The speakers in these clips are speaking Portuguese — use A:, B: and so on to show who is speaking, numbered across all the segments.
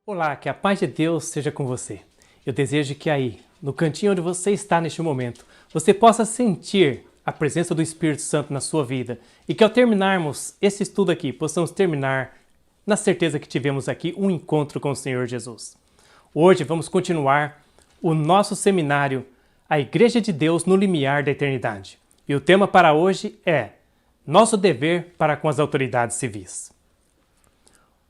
A: Olá, que a paz de Deus seja com você. Eu desejo que aí, no cantinho onde você está neste momento, você possa sentir a presença do Espírito Santo na sua vida e que ao terminarmos esse estudo aqui, possamos terminar na certeza que tivemos aqui um encontro com o Senhor Jesus. Hoje vamos continuar o nosso seminário, A Igreja de Deus no Limiar da Eternidade. E o tema para hoje é Nosso Dever para com as Autoridades Civis.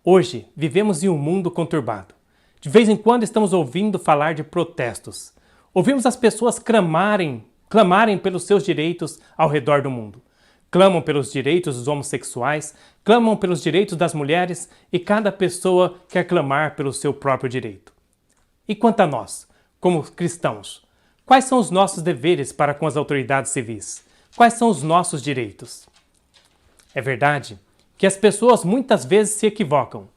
A: Hoje, vivemos em um mundo conturbado. De vez em quando estamos ouvindo falar de protestos. Ouvimos as pessoas clamarem pelos seus direitos ao redor do mundo. Clamam pelos direitos dos homossexuais, clamam pelos direitos das mulheres e cada pessoa quer clamar pelo seu próprio direito. E quanto a nós, como cristãos, quais são os nossos deveres para com as autoridades civis? Quais são os nossos direitos? É verdade que as pessoas muitas vezes se equivocam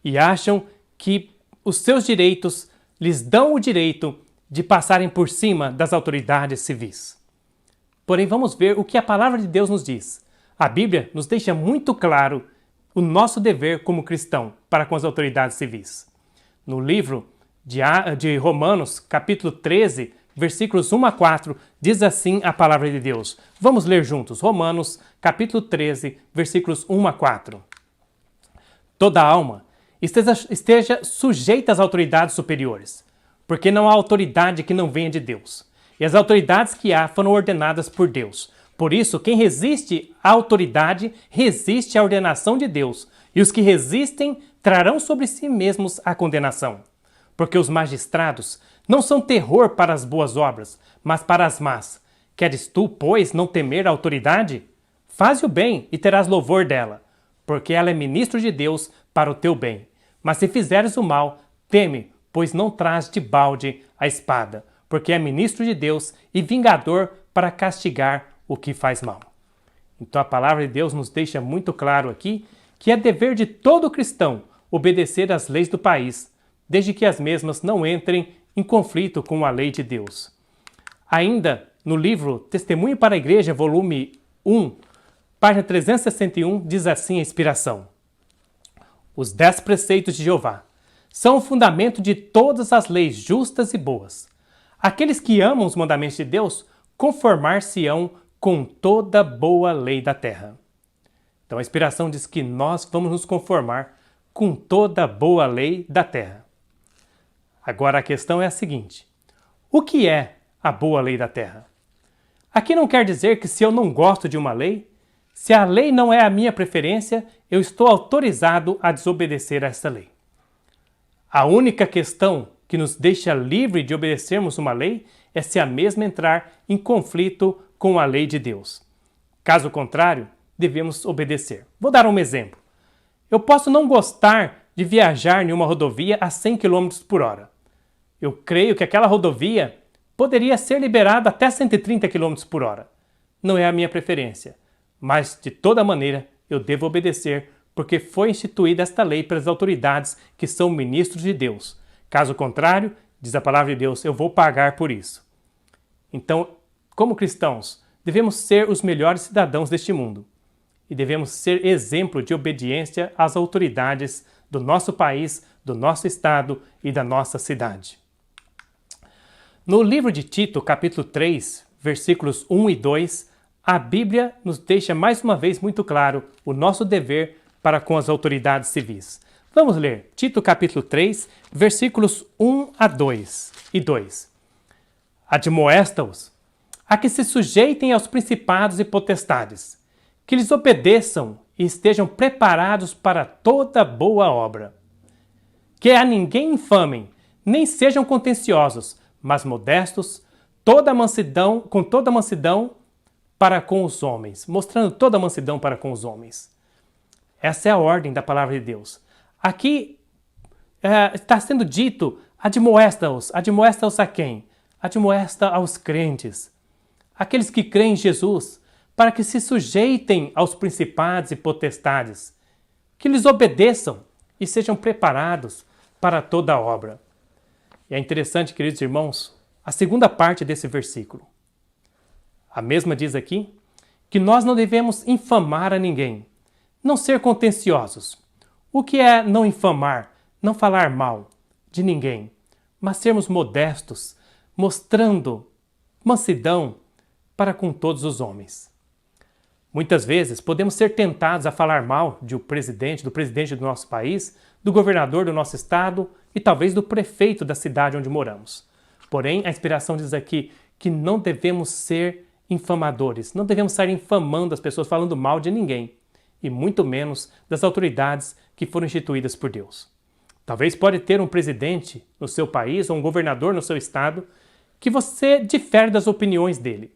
A: e acham que os seus direitos lhes dão o direito de passarem por cima das autoridades civis. Porém, vamos ver o que a palavra de Deus nos diz. A Bíblia nos deixa muito claro o nosso dever como cristão para com as autoridades civis. No livro de Romanos, capítulo 13, versículos 1 a 4, diz assim a palavra de Deus. Vamos ler juntos. Romanos, capítulo 13, versículos 1 a 4. Toda alma esteja sujeita às autoridades superiores, porque não há autoridade que não venha de Deus. E as autoridades que há foram ordenadas por Deus. Por isso, quem resiste à autoridade, resiste à ordenação de Deus. E os que resistem trarão sobre si mesmos a condenação. Porque os magistrados não são terror para as boas obras, mas para as más. Queres tu, pois, não temer a autoridade? Faze o bem e terás louvor dela, porque ela é ministro de Deus para o teu bem. Mas se fizeres o mal, teme, pois não traz de balde a espada, porque é ministro de Deus e vingador para castigar o que faz mal. Então a palavra de Deus nos deixa muito claro aqui que é dever de todo cristão obedecer às leis do país, desde que as mesmas não entrem em conflito com a lei de Deus. Ainda no livro Testemunho para a Igreja, volume 1, página 361, diz assim a inspiração. Os 10 preceitos de Jeová são o fundamento de todas as leis justas e boas. Aqueles que amam os mandamentos de Deus conformar-se-ão com toda boa lei da terra. Então a inspiração diz que nós vamos nos conformar com toda boa lei da terra. Agora a questão é a seguinte: o que é a boa lei da terra? Aqui não quer dizer que se eu não gosto de uma lei, se a lei não é a minha preferência, eu estou autorizado a desobedecer a essa lei. A única questão que nos deixa livre de obedecermos uma lei é se a mesma entrar em conflito com a lei de Deus. Caso contrário, devemos obedecer. Vou dar um exemplo. Eu posso não gostar de viajar em uma rodovia a 100 km por hora. Eu creio que aquela rodovia poderia ser liberada até 130 km por hora. Não é a minha preferência, mas de toda maneira eu devo obedecer porque foi instituída esta lei pelas autoridades que são ministros de Deus. Caso contrário, diz a palavra de Deus, eu vou pagar por isso. Então, como cristãos, devemos ser os melhores cidadãos deste mundo e devemos ser exemplo de obediência às autoridades do nosso país, do nosso estado e da nossa cidade. No livro de Tito, capítulo 3, versículos 1 e 2, a Bíblia nos deixa mais uma vez muito claro o nosso dever para com as autoridades civis. Vamos ler Tito, capítulo 3, versículos 1 a 2 e 2. Admoesta-os a que se sujeitem aos principados e potestades, que lhes obedeçam e estejam preparados para toda boa obra. Que a ninguém infamem, nem sejam contenciosos, mas modestos, com toda mansidão para com os homens, mostrando toda a mansidão para com os homens. Essa é a ordem da palavra de Deus. Aqui está sendo dito, admoesta-os. Admoesta-os a quem? Admoesta aos crentes, aqueles que creem em Jesus, para que se sujeitem aos principados e potestades, que lhes obedeçam e sejam preparados para toda a obra. E é interessante, queridos irmãos, a segunda parte desse versículo. A mesma diz aqui que nós não devemos infamar a ninguém, não ser contenciosos. O que é não infamar? Não falar mal de ninguém, mas sermos modestos, mostrando mansidão para com todos os homens. Muitas vezes podemos ser tentados a falar mal do presidente do nosso país, do governador do nosso estado e talvez do prefeito da cidade onde moramos. Porém, a inspiração diz aqui que não devemos ser infamadores, não devemos sair infamando as pessoas, falando mal de ninguém, e muito menos das autoridades que foram instituídas por Deus. Talvez pode ter um presidente no seu país ou um governador no seu estado que você difere das opiniões dele.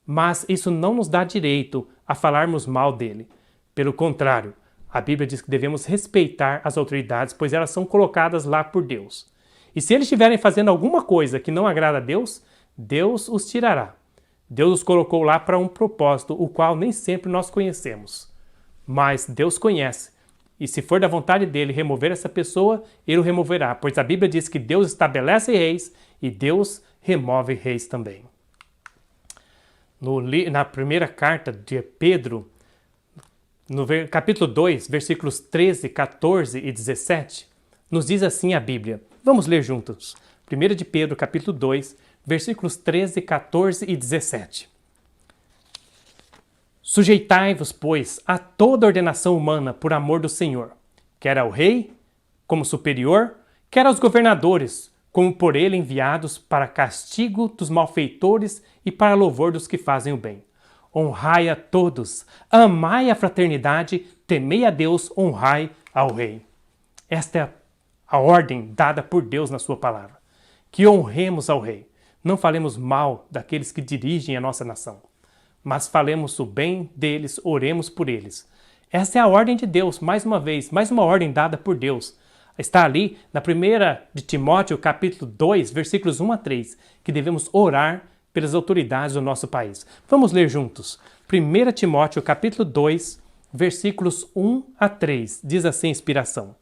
A: Mas isso não nos dá direito a falarmos mal dele. Pelo contrário, a Bíblia diz que devemos respeitar as autoridades, pois elas são colocadas lá por Deus. E se eles estiverem fazendo alguma coisa que não agrada a Deus, Deus os tirará. Deus os colocou lá para um propósito, o qual nem sempre nós conhecemos. Mas Deus conhece. E se for da vontade dele remover essa pessoa, ele o removerá, pois a Bíblia diz que Deus estabelece reis e Deus remove reis também. Na primeira carta de Pedro, no capítulo 2, versículos 13, 14 e 17, nos diz assim a Bíblia. Vamos ler juntos. 1 de Pedro, capítulo 2, versículos 13, 14 e 17. Sujeitai-vos, pois, a toda ordenação humana por amor do Senhor, quer ao rei, como superior, quer aos governadores, como por ele enviados para castigo dos malfeitores e para louvor dos que fazem o bem. Honrai a todos, amai a fraternidade, temei a Deus, honrai ao rei. Esta é a ordem dada por Deus na sua palavra. Que honremos ao rei. Não falemos mal daqueles que dirigem a nossa nação, mas falemos o bem deles, oremos por eles. Essa é a ordem de Deus, mais uma vez, mais uma ordem dada por Deus. Está ali na 1 de Timóteo, capítulo 2, versículos 1 a 3, que devemos orar pelas autoridades do nosso país. Vamos ler juntos. 1 Timóteo, capítulo 2, versículos 1 a 3, diz assim a inspiração.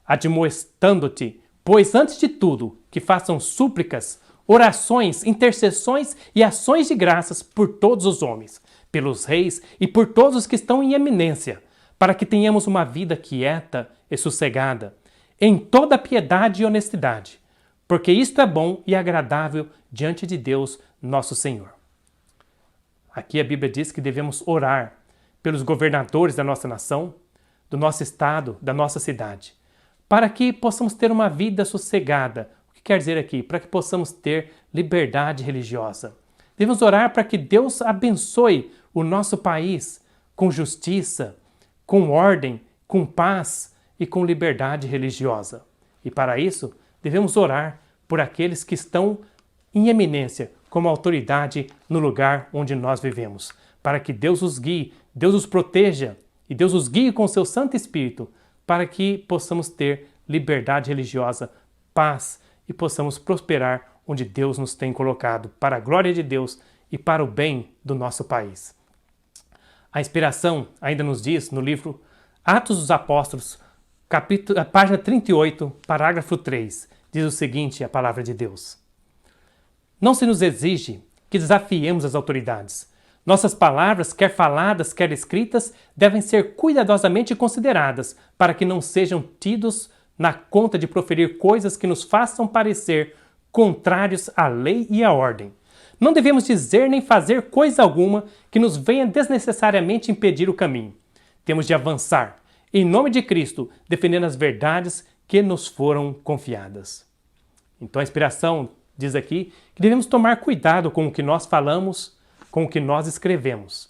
A: Admoestando-te, pois antes de tudo, que façam súplicas, orações, intercessões e ações de graças por todos os homens, pelos reis e por todos os que estão em eminência, para que tenhamos uma vida quieta e sossegada, em toda piedade e honestidade, porque isto é bom e agradável diante de Deus, nosso Senhor. Aqui a Bíblia diz que devemos orar pelos governadores da nossa nação, do nosso estado, da nossa cidade, para que possamos ter uma vida sossegada. O que quer dizer aqui? Para que possamos ter liberdade religiosa. Devemos orar para que Deus abençoe o nosso país com justiça, com ordem, com paz e com liberdade religiosa. E para isso, devemos orar por aqueles que estão em eminência como autoridade no lugar onde nós vivemos, para que Deus os guie, Deus os proteja e Deus os guie com o seu Santo Espírito, para que possamos ter liberdade religiosa, paz e possamos prosperar onde Deus nos tem colocado, para a glória de Deus e para o bem do nosso país. A inspiração ainda nos diz no livro Atos dos Apóstolos, página 38, parágrafo 3, diz o seguinte, a palavra de Deus. Não se nos exige que desafiemos as autoridades. Nossas palavras, quer faladas, quer escritas, devem ser cuidadosamente consideradas para que não sejam tidos na conta de proferir coisas que nos façam parecer contrários à lei e à ordem. Não devemos dizer nem fazer coisa alguma que nos venha desnecessariamente impedir o caminho. Temos de avançar, em nome de Cristo, defendendo as verdades que nos foram confiadas. Então a inspiração diz aqui que devemos tomar cuidado com o que nós falamos, com o que nós escrevemos,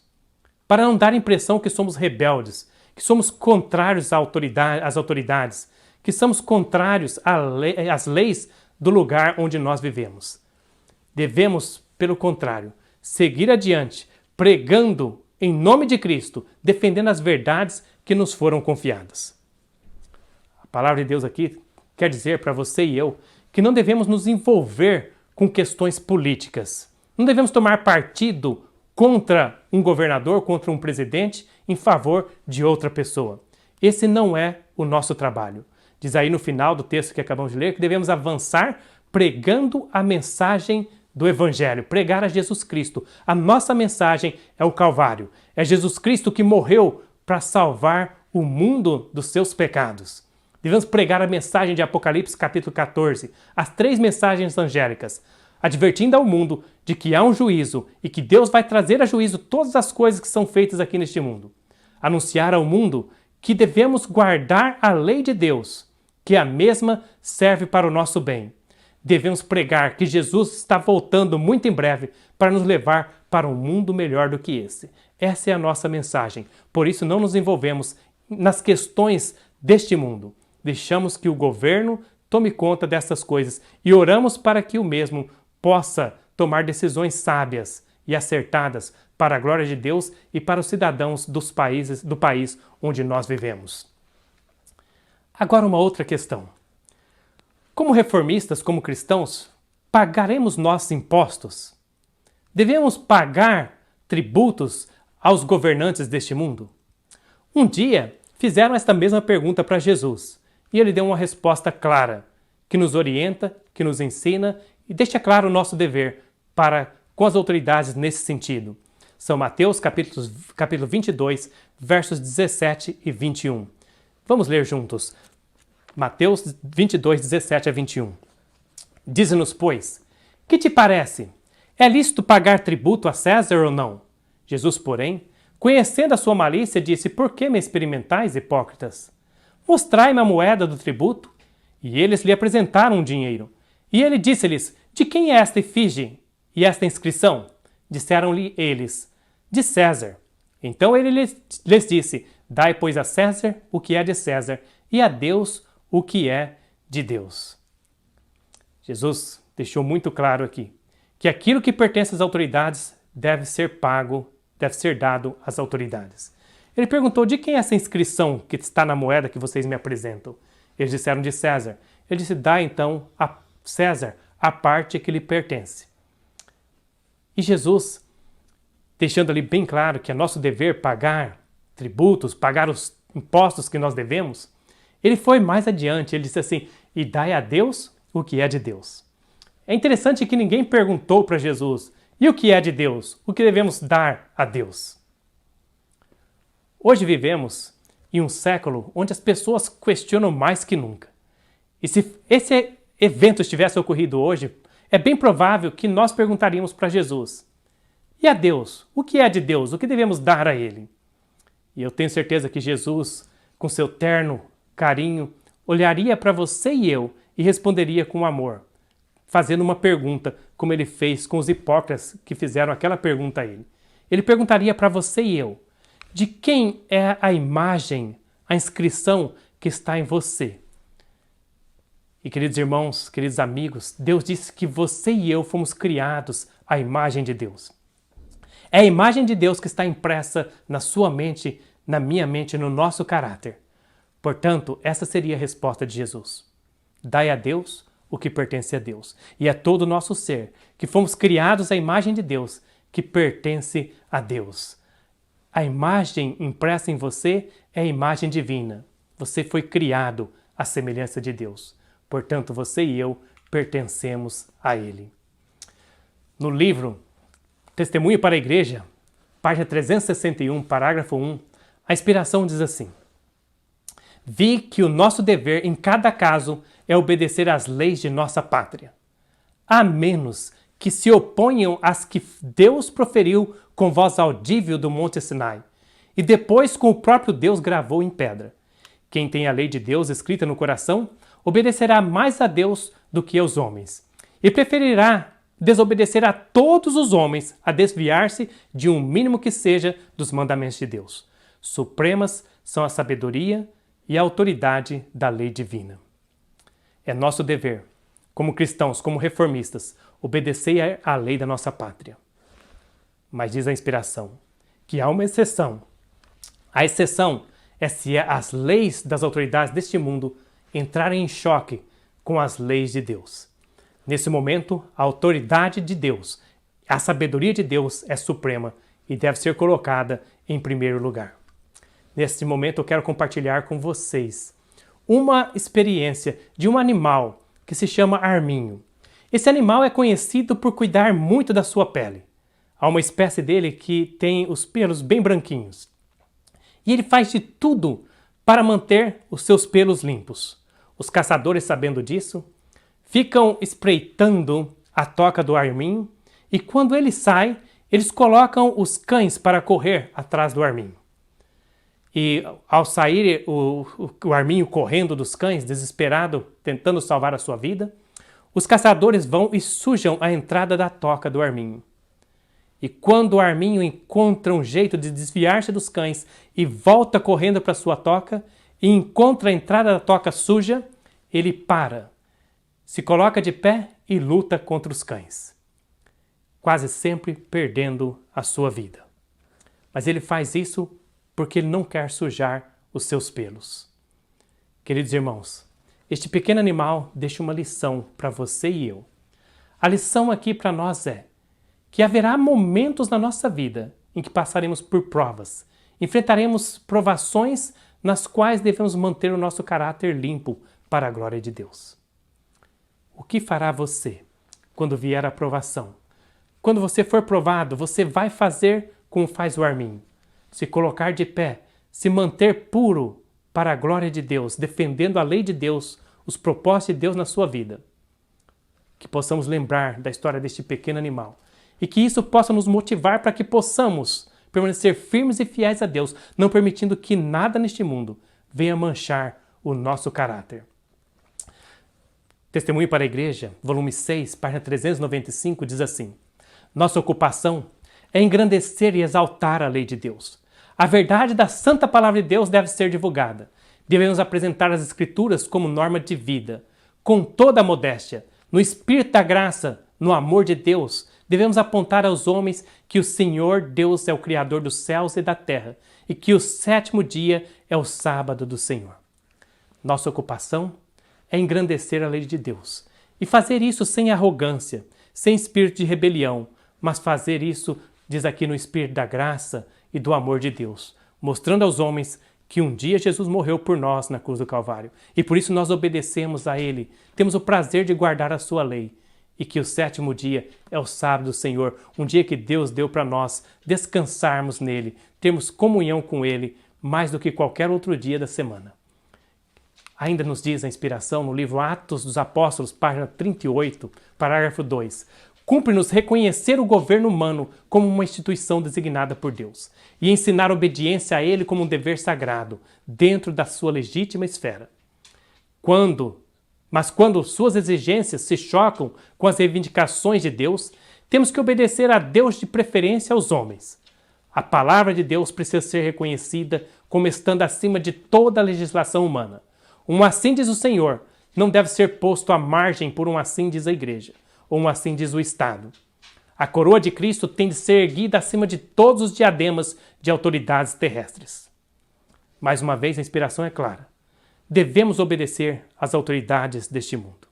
A: para não dar a impressão que somos rebeldes, que somos contrários às autoridades, que somos contrários às leis do lugar onde nós vivemos. Devemos, pelo contrário, seguir adiante, pregando em nome de Cristo, defendendo as verdades que nos foram confiadas. A palavra de Deus aqui quer dizer para você e eu que não devemos nos envolver com questões políticas. Não devemos tomar partido contra um governador, contra um presidente, em favor de outra pessoa. Esse não é o nosso trabalho. Diz aí no final do texto que acabamos de ler que devemos avançar pregando a mensagem do Evangelho, pregar a Jesus Cristo. A nossa mensagem é o Calvário. É Jesus Cristo que morreu para salvar o mundo dos seus pecados. Devemos pregar a mensagem de Apocalipse capítulo 14, as 3 mensagens angélicas, advertindo ao mundo de que há um juízo e que Deus vai trazer a juízo todas as coisas que são feitas aqui neste mundo. Anunciar ao mundo que devemos guardar a lei de Deus, que a mesma serve para o nosso bem. Devemos pregar que Jesus está voltando muito em breve para nos levar para um mundo melhor do que esse. Essa é a nossa mensagem. Por isso não nos envolvemos nas questões deste mundo. Deixamos que o governo tome conta dessas coisas e oramos para que o mesmo possa tomar decisões sábias e acertadas para a glória de Deus e para os cidadãos do país onde nós vivemos. Agora uma outra questão. Como reformistas, como cristãos, pagaremos nossos impostos? Devemos pagar tributos aos governantes deste mundo? Um dia fizeram esta mesma pergunta para Jesus e ele deu uma resposta clara, que nos orienta, que nos ensina e deixa claro o nosso dever para com as autoridades nesse sentido. São Mateus capítulo 22, versos 17 e 21. Vamos ler juntos. Mateus 22, 17 a 21. Dize-nos, pois, que te parece? É lícito pagar tributo a César ou não? Jesus, porém, conhecendo a sua malícia, disse, por que me experimentais, hipócritas? Mostrai-me a moeda do tributo. E eles lhe apresentaram um dinheiro. E ele disse-lhes, de quem é esta efígie e esta inscrição? Disseram-lhe eles, de César. Então ele lhes disse, dai, pois, a César o que é de César, e a Deus o que é de Deus. Jesus deixou muito claro aqui que aquilo que pertence às autoridades deve ser pago, deve ser dado às autoridades. Ele perguntou, de quem é essa inscrição que está na moeda que vocês me apresentam? Eles disseram, de César. Ele disse, dá então a César a parte que lhe pertence. E Jesus, deixando ali bem claro que é nosso dever pagar tributos, pagar os impostos que nós devemos, ele foi mais adiante, ele disse assim, e dai a Deus o que é de Deus. É interessante que ninguém perguntou para Jesus, e o que é de Deus? O que devemos dar a Deus? Hoje vivemos em um século onde as pessoas questionam mais que nunca. E se esse evento estivesse ocorrido hoje, é bem provável que nós perguntaríamos para Jesus, e a Deus? O que é de Deus? O que devemos dar a Ele? E eu tenho certeza que Jesus, com seu terno carinho, olharia para você e eu e responderia com amor, fazendo uma pergunta, como ele fez com os hipócritas que fizeram aquela pergunta a ele. Ele perguntaria para você e eu, de quem é a imagem, a inscrição que está em você? E queridos irmãos, queridos amigos, Deus disse que você e eu fomos criados à imagem de Deus. É a imagem de Deus que está impressa na sua mente, na minha mente, no nosso caráter. Portanto, essa seria a resposta de Jesus. Dai a Deus o que pertence a Deus. E é todo o nosso ser, que fomos criados à imagem de Deus, que pertence a Deus. A imagem impressa em você é a imagem divina. Você foi criado à semelhança de Deus. Portanto, você e eu pertencemos a Ele. No livro Testemunho para a Igreja, página 361, parágrafo 1, a inspiração diz assim: vi que o nosso dever em cada caso é obedecer às leis de nossa pátria, a menos que se oponham às que Deus proferiu com voz audível do Monte Sinai, e depois com o próprio Deus gravou em pedra. Quem tem a lei de Deus escrita no coração, obedecerá mais a Deus do que aos homens, e preferirá desobedecer a todos os homens a desviar-se de um mínimo que seja dos mandamentos de Deus. Supremas são a sabedoria e a autoridade da lei divina. É nosso dever, como cristãos, como reformistas, obedecer à lei da nossa pátria. Mas diz a inspiração que há uma exceção. A exceção é se as leis das autoridades deste mundo entrarem em choque com as leis de Deus. Nesse momento, a autoridade de Deus, a sabedoria de Deus é suprema e deve ser colocada em primeiro lugar. Neste momento, eu quero compartilhar com vocês uma experiência de um animal que se chama arminho. Esse animal é conhecido por cuidar muito da sua pele. Há uma espécie dele que tem os pelos bem branquinhos. E ele faz de tudo para manter os seus pelos limpos. Os caçadores, sabendo disso, ficam espreitando a toca do arminho e quando ele sai, eles colocam os cães para correr atrás do arminho. E ao sair o arminho correndo dos cães, desesperado, tentando salvar a sua vida, os caçadores vão e sujam a entrada da toca do arminho. E quando o arminho encontra um jeito de desviar-se dos cães e volta correndo para sua toca e encontra a entrada da toca suja, ele para, se coloca de pé e luta contra os cães, quase sempre perdendo a sua vida. Mas ele faz isso porque ele não quer sujar os seus pelos. Queridos irmãos, este pequeno animal deixa uma lição para você e eu. A lição aqui para nós é que haverá momentos na nossa vida em que passaremos por provas, enfrentaremos provações nas quais devemos manter o nosso caráter limpo para a glória de Deus. O que fará você quando vier a provação? Quando você for provado, você vai fazer como faz o arminho. Se colocar de pé, se manter puro para a glória de Deus, defendendo a lei de Deus, os propósitos de Deus na sua vida. Que possamos lembrar da história deste pequeno animal e que isso possa nos motivar para que possamos permanecer firmes e fiéis a Deus, não permitindo que nada neste mundo venha manchar o nosso caráter. Testemunho para a Igreja, volume 6, página 395, diz assim: nossa ocupação é engrandecer e exaltar a lei de Deus. A verdade da santa palavra de Deus deve ser divulgada. Devemos apresentar as Escrituras como norma de vida. Com toda a modéstia, no espírito da graça, no amor de Deus, devemos apontar aos homens que o Senhor Deus é o Criador dos céus e da terra e que o sétimo dia é o sábado do Senhor. Nossa ocupação é engrandecer a lei de Deus e fazer isso sem arrogância, sem espírito de rebelião, mas fazer isso, diz aqui, no espírito da graça e do amor de Deus, mostrando aos homens que um dia Jesus morreu por nós na cruz do Calvário e por isso nós obedecemos a Ele, temos o prazer de guardar a sua lei e que o sétimo dia é o sábado do Senhor, um dia que Deus deu para nós descansarmos nele, termos comunhão com Ele mais do que qualquer outro dia da semana. Ainda nos diz a inspiração no livro Atos dos Apóstolos, página 38, parágrafo 2. Cumpre-nos reconhecer o governo humano como uma instituição designada por Deus e ensinar obediência a ele como um dever sagrado, dentro da sua legítima esfera. Mas quando suas exigências se chocam com as reivindicações de Deus, temos que obedecer a Deus de preferência aos homens. A palavra de Deus precisa ser reconhecida como estando acima de toda a legislação humana. Um assim diz o Senhor não deve ser posto à margem por um assim diz a Igreja, ou um assim diz o Estado. A coroa de Cristo tem de ser erguida acima de todos os diademas de autoridades terrestres. Mais uma vez, a inspiração é clara. Devemos obedecer às autoridades deste mundo.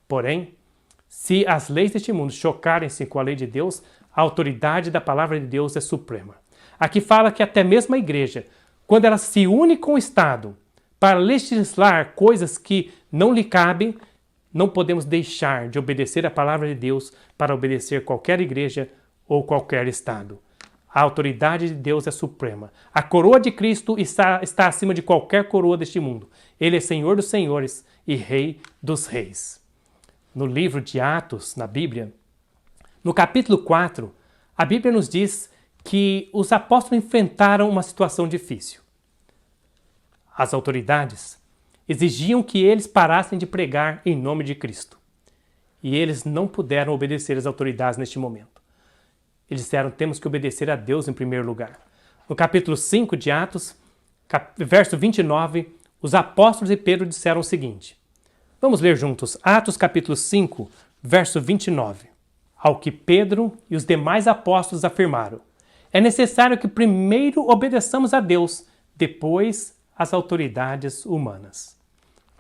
A: Porém, se as leis deste mundo chocarem-se com a lei de Deus, a autoridade da palavra de Deus é suprema. Aqui fala que até mesmo a Igreja, quando ela se une com o Estado para legislar coisas que não lhe cabem, não podemos deixar de obedecer a palavra de Deus para obedecer qualquer igreja ou qualquer Estado. A autoridade de Deus é suprema. A coroa de Cristo está acima de qualquer coroa deste mundo. Ele é Senhor dos senhores e Rei dos reis. No livro de Atos, na Bíblia, no capítulo 4, a Bíblia nos diz que os apóstolos enfrentaram uma situação difícil. As autoridades exigiam que eles parassem de pregar em nome de Cristo. E eles não puderam obedecer às autoridades neste momento. Eles disseram, temos que obedecer a Deus em primeiro lugar. No capítulo 5 de Atos, verso 29, os apóstolos e Pedro disseram o seguinte. Vamos ler juntos, Atos capítulo 5, verso 29. Ao que Pedro e os demais apóstolos afirmaram, é necessário que primeiro obedeçamos a Deus, depois às autoridades humanas.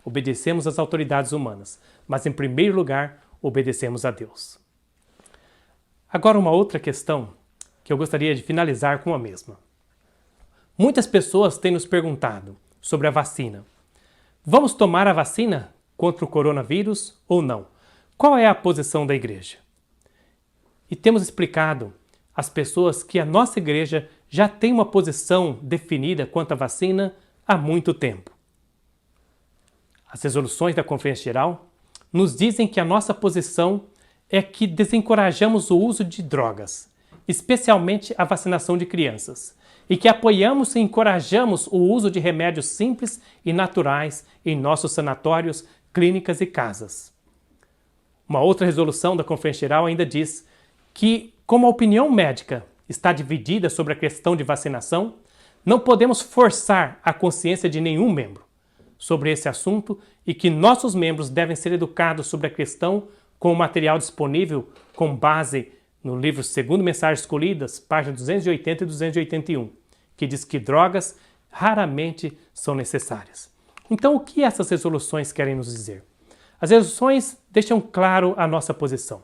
A: Obedecemos às autoridades humanas, mas em primeiro lugar, obedecemos a Deus. Agora uma outra questão que eu gostaria de finalizar com a mesma. Muitas pessoas têm nos perguntado sobre a vacina. Vamos tomar a vacina contra o coronavírus ou não? Qual é a posição da igreja? E temos explicado às pessoas que a nossa igreja já tem uma posição definida quanto à vacina há muito tempo. As resoluções da Conferência Geral nos dizem que a nossa posição é que desencorajamos o uso de drogas, especialmente a vacinação de crianças, e que apoiamos e encorajamos o uso de remédios simples e naturais em nossos sanatórios, clínicas e casas. Uma outra resolução da Conferência Geral ainda diz que, como a opinião médica está dividida sobre a questão de vacinação, não podemos forçar a consciência de nenhum membro sobre esse assunto e que nossos membros devem ser educados sobre a questão com o material disponível com base no livro Segundo Mensagens Escolhidas, páginas 280 e 281, que diz que drogas raramente são necessárias. Então, o que essas resoluções querem nos dizer? As resoluções deixam claro a nossa posição.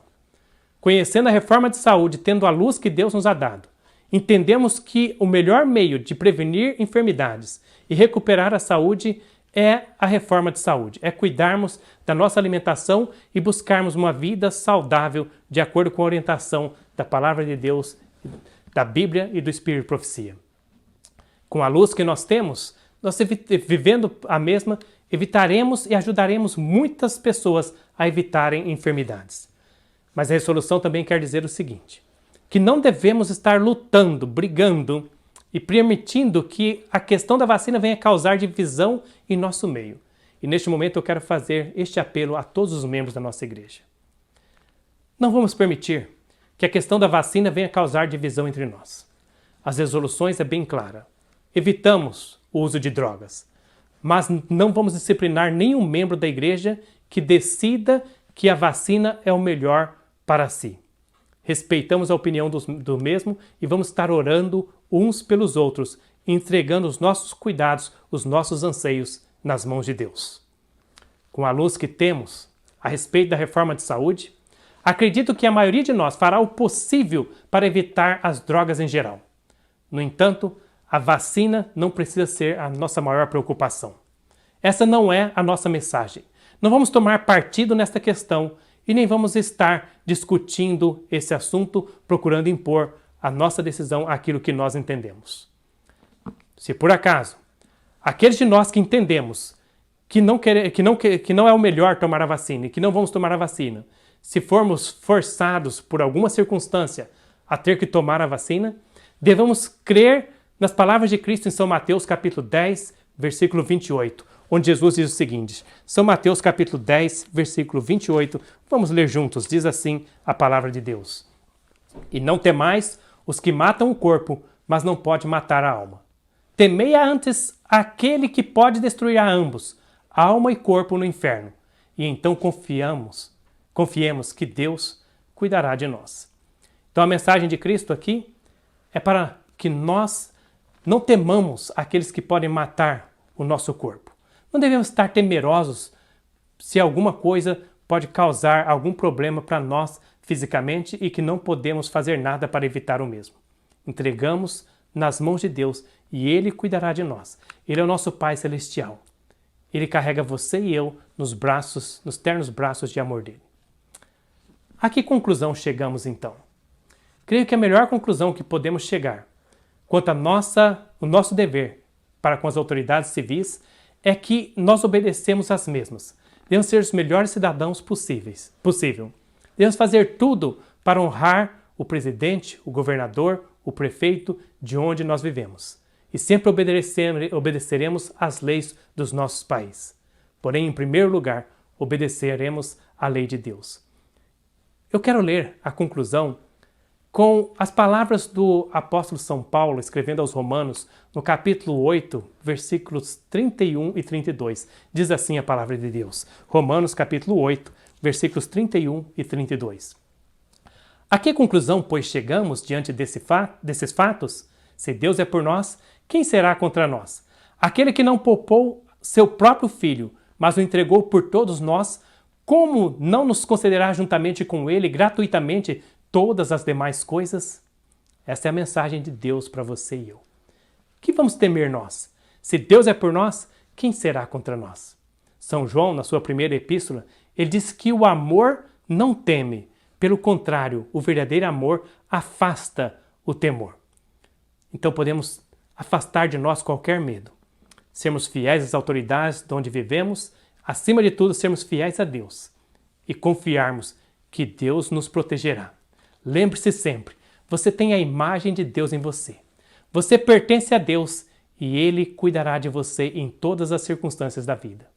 A: Conhecendo a reforma de saúde, tendo a luz que Deus nos ha dado, entendemos que o melhor meio de prevenir enfermidades e recuperar a saúde é a reforma de saúde, é cuidarmos da nossa alimentação e buscarmos uma vida saudável de acordo com a orientação da Palavra de Deus, da Bíblia e do Espírito de Profecia. Com a luz que nós temos, nós vivendo a mesma, evitaremos e ajudaremos muitas pessoas a evitarem enfermidades. Mas a resolução também quer dizer o seguinte, que não devemos estar lutando, brigando e permitindo que a questão da vacina venha causar divisão em nosso meio. E neste momento eu quero fazer este apelo a todos os membros da nossa igreja. Não vamos permitir que a questão da vacina venha causar divisão entre nós. As resoluções é bem clara. Evitamos o uso de drogas, mas não vamos disciplinar nenhum membro da igreja que decida que a vacina é o melhor para si. Respeitamos a opinião do mesmo e vamos estar orando uns pelos outros, entregando os nossos cuidados, os nossos anseios nas mãos de Deus. Com a luz que temos a respeito da reforma de saúde, acredito que a maioria de nós fará o possível para evitar as drogas em geral. No entanto, a vacina não precisa ser a nossa maior preocupação. Essa não é a nossa mensagem. Não vamos tomar partido nesta questão e nem vamos estar discutindo esse assunto, procurando impor a nossa decisão àquilo que nós entendemos. Se por acaso, aqueles de nós que entendemos que não é o melhor tomar a vacina e que não vamos tomar a vacina, se formos forçados por alguma circunstância a ter que tomar a vacina, devemos crer nas palavras de Cristo em São Mateus capítulo 10, versículo 28, onde Jesus diz o seguinte, São Mateus capítulo 10, versículo 28, vamos ler juntos, diz assim a palavra de Deus. E não temais os que matam o corpo, mas não pode matar a alma. Temei antes aquele que pode destruir a ambos, alma e corpo no inferno, e então confiemos que Deus cuidará de nós. Então a mensagem de Cristo aqui é para que nós não temamos aqueles que podem matar o nosso corpo. Não devemos estar temerosos se alguma coisa pode causar algum problema para nós fisicamente e que não podemos fazer nada para evitar o mesmo. Entregamos nas mãos de Deus e Ele cuidará de nós. Ele é o nosso Pai Celestial. Ele carrega você e eu nos ternos braços de amor dele. A que conclusão chegamos então? Creio que a melhor conclusão que podemos chegar quanto ao nosso dever para com as autoridades civis é que nós obedecemos às mesmas. Devemos ser os melhores cidadãos possível. Devemos fazer tudo para honrar o presidente, o governador, o prefeito de onde nós vivemos. E sempre obedeceremos às leis dos nossos países. Porém, em primeiro lugar, obedeceremos à lei de Deus. Eu quero ler a conclusão com as palavras do apóstolo São Paulo, escrevendo aos Romanos, no capítulo 8, versículos 31 e 32. Diz assim a palavra de Deus. Romanos, capítulo 8, versículos 31 e 32. A que conclusão, pois, chegamos diante desses fatos? Se Deus é por nós, quem será contra nós? Aquele que não poupou seu próprio filho, mas o entregou por todos nós, como não nos concederá juntamente com ele gratuitamente todas as demais coisas? Essa é a mensagem de Deus para você e eu. Que vamos temer nós? Se Deus é por nós, quem será contra nós? São João, na sua primeira epístola, ele diz que o amor não teme. Pelo contrário, o verdadeiro amor afasta o temor. Então podemos afastar de nós qualquer medo. Sermos fiéis às autoridades de onde vivemos, acima de tudo, sermos fiéis a Deus e confiarmos que Deus nos protegerá. Lembre-se sempre, você tem a imagem de Deus em você. Você pertence a Deus e Ele cuidará de você em todas as circunstâncias da vida.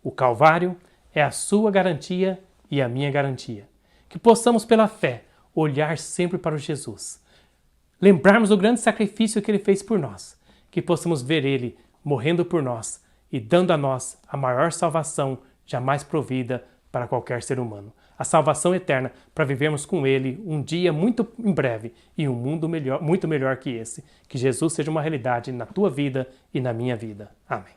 A: O Calvário é a sua garantia e a minha garantia. Que possamos, pela fé, olhar sempre para o Jesus. Lembrarmos o grande sacrifício que Ele fez por nós. Que possamos ver Ele morrendo por nós e dando a nós a maior salvação jamais provida para qualquer ser humano. A salvação eterna para vivermos com Ele um dia muito em breve e um mundo melhor, muito melhor que esse. Que Jesus seja uma realidade na tua vida e na minha vida. Amém.